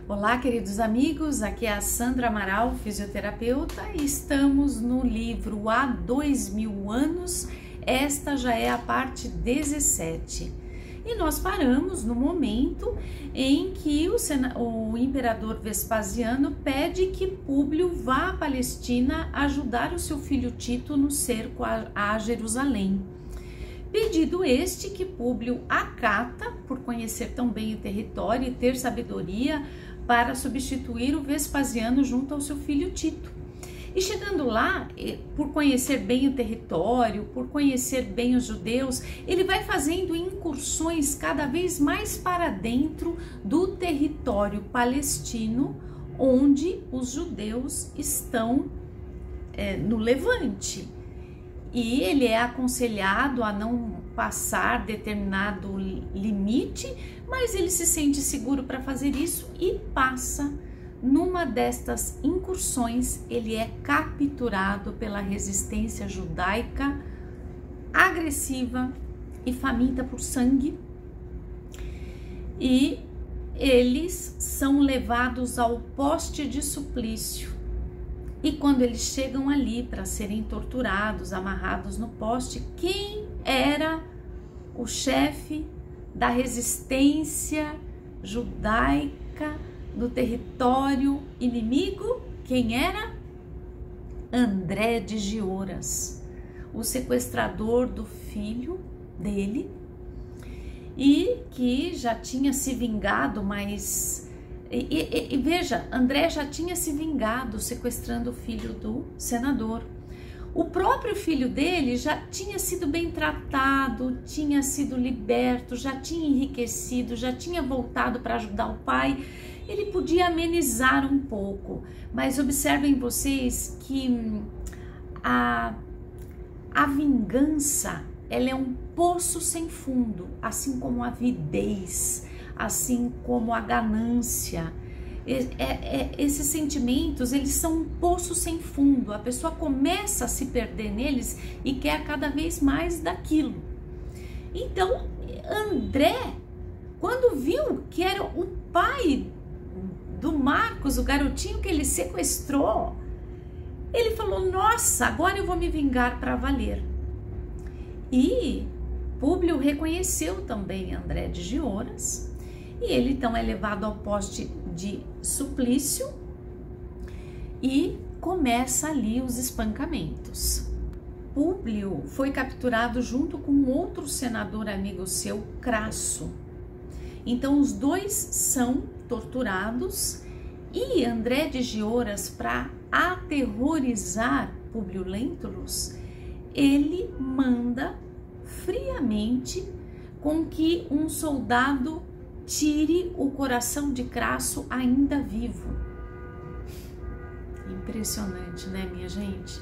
Olá, queridos amigos, aqui é a Sandra Amaral, fisioterapeuta, e estamos no livro Há 2000 anos, esta já é a parte 17. E nós paramos no momento em que o imperador Vespasiano pede que Públio vá à Palestina ajudar o seu filho Tito no cerco a Jerusalém. Pedido este que Públio acata por conhecer tão bem o território e ter sabedoria para substituir o Vespasiano junto ao seu filho Tito. E chegando lá, por conhecer bem o território, por conhecer bem os judeus, ele vai fazendo incursões cada vez mais para dentro do território palestino, onde os judeus estão no Levante. E ele é aconselhado a não passar determinado limite, mas ele se sente seguro para fazer isso e passa. Numa destas incursões, ele é capturado pela resistência judaica agressiva e faminta por sangue, e eles são levados ao poste de suplício. E quando eles chegam ali para serem torturados, amarrados no poste, quem era o chefe da resistência judaica no território inimigo? Quem era? André de Gioras, o sequestrador do filho dele, e que já tinha se vingado, mas... E veja, André já tinha se vingado sequestrando o filho do senador. O próprio filho dele já tinha sido bem tratado, tinha sido liberto, já tinha enriquecido, já tinha voltado para ajudar o pai. Ele podia amenizar um pouco, mas observem vocês que a vingança, ela é um poço sem fundo, assim como a avidez, assim como a ganância. Esses sentimentos, eles são um poço sem fundo. A pessoa começa a se perder neles e quer cada vez mais daquilo. Então, André, quando viu que era o pai do Marcos, o garotinho que ele sequestrou, ele falou: nossa, agora eu vou me vingar para valer. E Públio reconheceu também André de Gioras, e ele então é levado ao poste de suplício e começa ali os espancamentos. Públio foi capturado junto com outro senador amigo seu, Crasso. Então os dois são torturados, e André de Gioras, para aterrorizar Públio Lentulus, ele manda friamente com que um soldado tire o coração de Crasso ainda vivo. Impressionante, né, minha gente?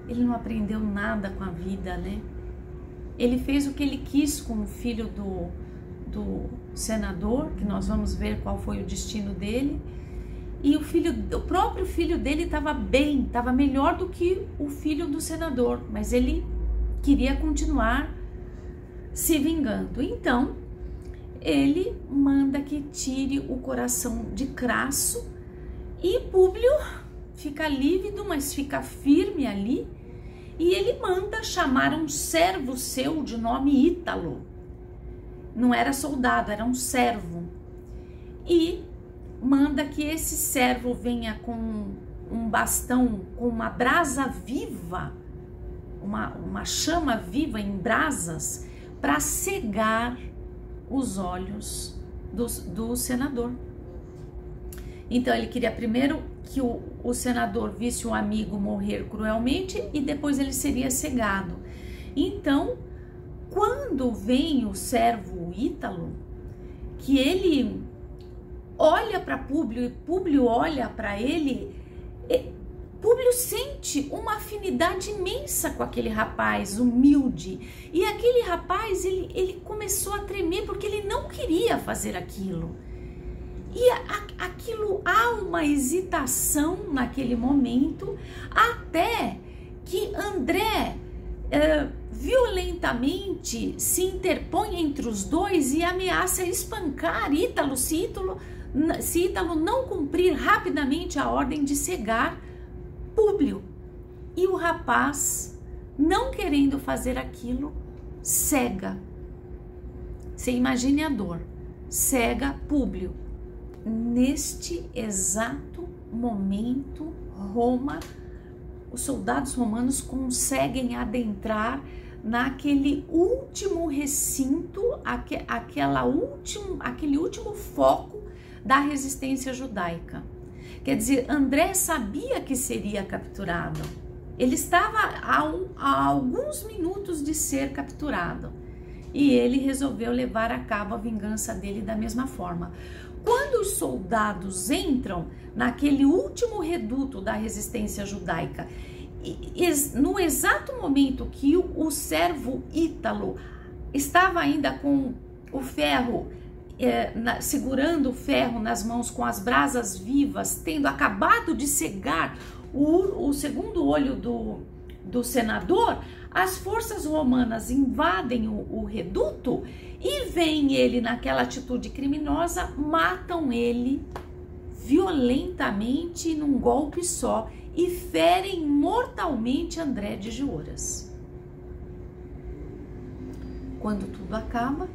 Ele não aprendeu nada com a vida, né? Ele fez o que ele quis com o filho do senador, que nós vamos ver qual foi o destino dele. E o próprio filho dele estava bem, estava melhor do que o filho do senador, mas ele queria continuar se vingando. Então, ele manda que tire o coração de Crasso, e Públio fica lívido, mas fica firme ali, e ele manda chamar um servo seu de nome Ítalo. Não era soldado, era um servo, e manda que esse servo venha com um bastão, com uma brasa viva, uma chama viva em brasas, para cegar os olhos do senador. Então ele queria primeiro que o senador visse o amigo morrer cruelmente, e depois ele seria cegado. Então, quando vem o servo Ítalo, que ele olha para Públio e Públio olha para ele, Públio sente uma afinidade imensa com aquele rapaz humilde, e aquele rapaz, ele começou a tremer porque ele não queria fazer aquilo. E aquilo, há uma hesitação naquele momento, até que André violentamente se interpõe entre os dois e ameaça espancar Ítalo, se Ítalo se Ítalo não cumprir rapidamente a ordem de cegar Públio. E o rapaz, não querendo fazer aquilo, cega. Você imagine a dor. Cega Públio. Neste exato momento, Roma, os soldados romanos conseguem adentrar naquele último recinto, aquele último foco da resistência judaica. Quer dizer, André sabia que seria capturado. Ele estava a alguns minutos de ser capturado. E ele resolveu levar a cabo a vingança dele da mesma forma. Quando os soldados entram naquele último reduto da resistência judaica, no exato momento que o servo Ítalo estava ainda com o ferro, segurando o ferro nas mãos com as brasas vivas, tendo acabado de cegar o segundo olho do senador, as forças romanas invadem o reduto e veem ele naquela atitude criminosa, matam ele violentamente num golpe só e ferem mortalmente André de Gioras. Quando tudo acaba,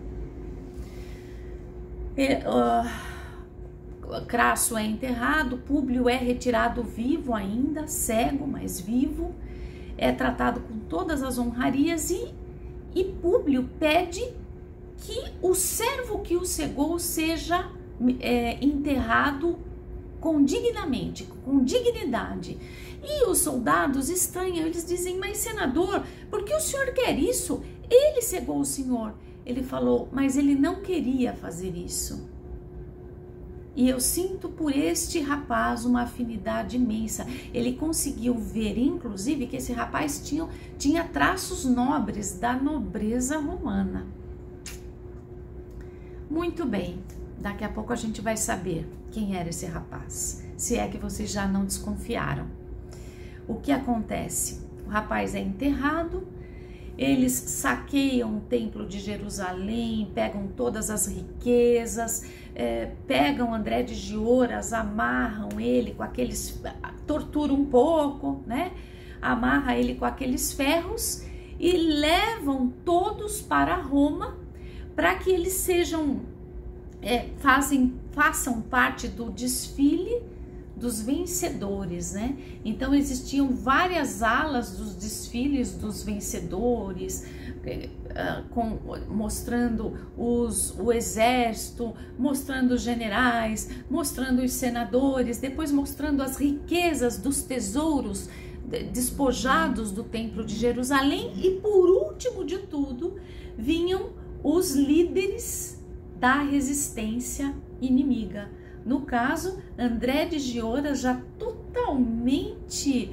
Crasso é enterrado, Públio é retirado vivo ainda, cego, mas vivo, é tratado com todas as honrarias e Públio pede que o servo que o cegou seja enterrado dignamente, com dignidade. E os soldados estranham, eles dizem, mas senador, por que o senhor quer isso? Ele cegou o senhor. Ele falou, mas ele não queria fazer isso. E eu sinto por este rapaz uma afinidade imensa. Ele conseguiu ver, inclusive, que esse rapaz tinha traços nobres da nobreza romana. Muito bem, daqui a pouco a gente vai saber quem era esse rapaz, se é que vocês já não desconfiaram. O que acontece? O rapaz é enterrado, eles saqueiam o templo de Jerusalém, pegam todas as riquezas, pegam André de Gioras, amarram ele com aqueles, torturam um pouco, né? Amarra ele com aqueles ferros e levam todos para Roma para que eles sejam, façam parte do desfile dos vencedores, né? Então existiam várias alas dos desfiles dos vencedores, mostrando o exército, mostrando os generais, mostrando os senadores, depois mostrando as riquezas dos tesouros despojados do templo de Jerusalém e por último de tudo vinham os líderes da resistência inimiga. No caso, André de Gioras já totalmente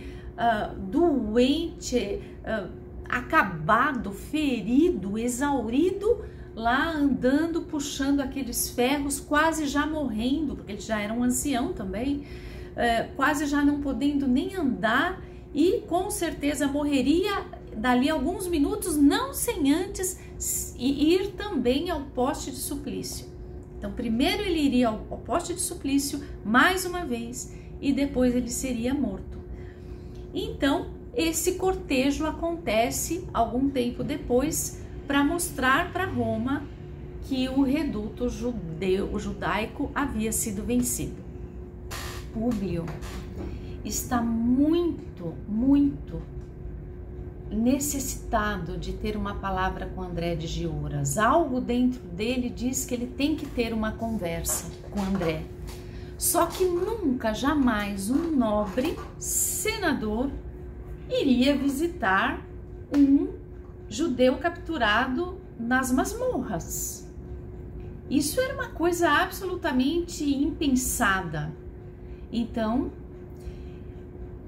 doente, acabado, ferido, exaurido, lá andando, puxando aqueles ferros, quase já morrendo, porque ele já era um ancião também, quase já não podendo nem andar e com certeza morreria dali a alguns minutos, não sem antes ir também ao poste de suplício. Então, primeiro ele iria ao poste de suplício, mais uma vez, e depois ele seria morto. Então, esse cortejo acontece algum tempo depois para mostrar para Roma que o reduto judaico havia sido vencido. Públio está muito necessitado de ter uma palavra com André de Gioras. Algo dentro dele diz que ele tem que ter uma conversa com André. Só que nunca, jamais um nobre senador iria visitar um judeu capturado nas masmorras. Isso era uma coisa absolutamente impensada. Então,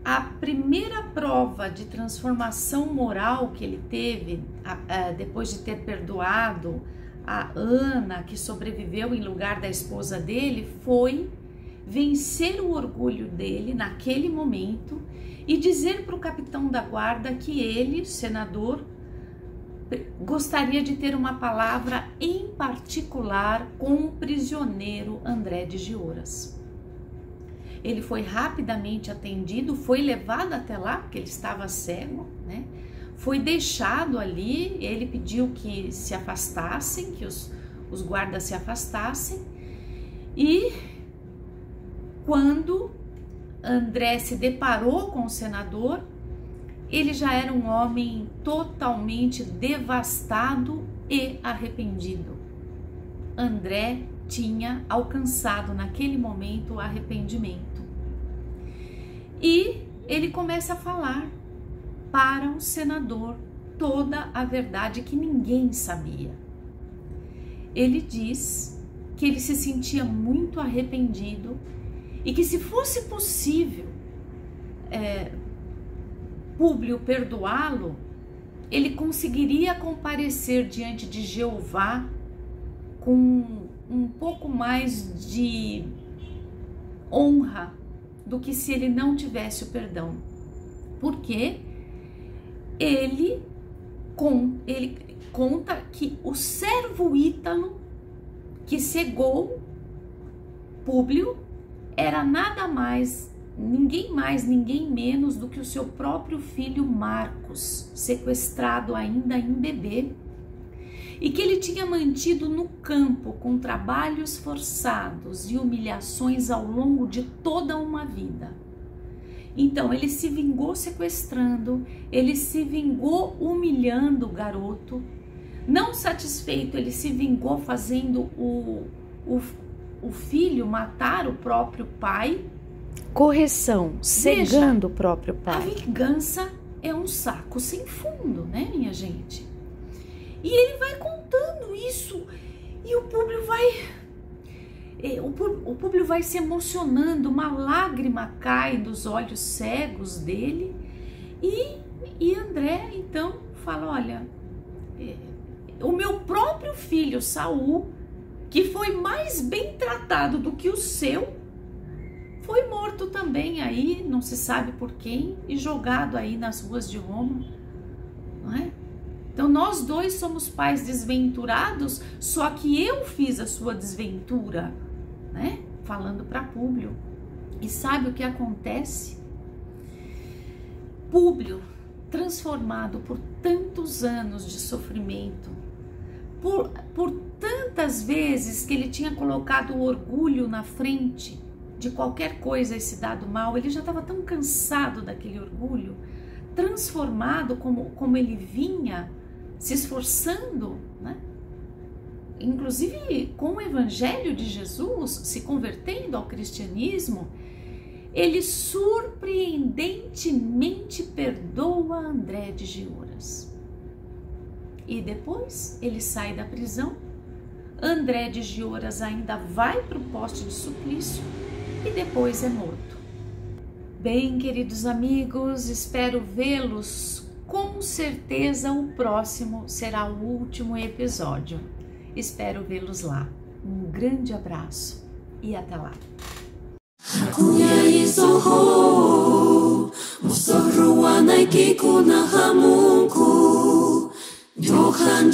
a primeira prova de transformação moral que ele teve, depois de ter perdoado a Ana, que sobreviveu em lugar da esposa dele, foi vencer o orgulho dele naquele momento e dizer para o capitão da guarda que ele, senador, gostaria de ter uma palavra em particular com o prisioneiro André de Gioras. Ele foi rapidamente atendido, foi levado até lá, porque ele estava cego, né? Foi deixado ali, ele pediu que se afastassem, que os guardas se afastassem, e quando André se deparou com o senador, ele já era um homem totalmente devastado e arrependido. André tinha alcançado naquele momento o arrependimento. E ele começa a falar para o senador toda a verdade que ninguém sabia. Ele diz que ele se sentia muito arrependido e que, se fosse possível Públio perdoá-lo, ele conseguiria comparecer diante de Jeová com um pouco mais de honra do que se ele não tivesse o perdão. Porque ele conta que o servo Ítalo que cegou Públio era nada mais, ninguém menos do que o seu próprio filho Marcos, sequestrado ainda em bebê, e que ele tinha mantido no campo com trabalhos forçados e humilhações ao longo de toda uma vida. Então ele se vingou sequestrando, ele se vingou humilhando o garoto. Não satisfeito, ele se vingou fazendo o filho matar o próprio pai. Correção, cegando o próprio pai. A vingança é um saco sem fundo, né, minha gente? E ele vai contando isso e o Públio vai se emocionando, uma lágrima cai dos olhos cegos dele e André então fala: olha, o meu próprio filho Saul, que foi mais bem tratado do que o seu, foi morto também aí, não se sabe por quem, e jogado aí nas ruas de Roma, não é? Então nós dois somos pais desventurados, só que eu fiz a sua desventura, né? Falando para Públio. E sabe o que acontece? Públio, transformado por tantos anos de sofrimento, por tantas vezes que ele tinha colocado o orgulho na frente de qualquer coisa e se dado mal, ele já estava tão cansado daquele orgulho, transformado como ele vinha se esforçando, né? Inclusive com o evangelho de Jesus, se convertendo ao cristianismo, ele surpreendentemente perdoa André de Gioras. E depois ele sai da prisão, André de Gioras ainda vai para o poste de suplício e depois é morto. Bem, queridos amigos, espero vê-los. Com certeza o próximo será o último episódio. Espero vê-los lá. Um grande abraço e até lá. Johan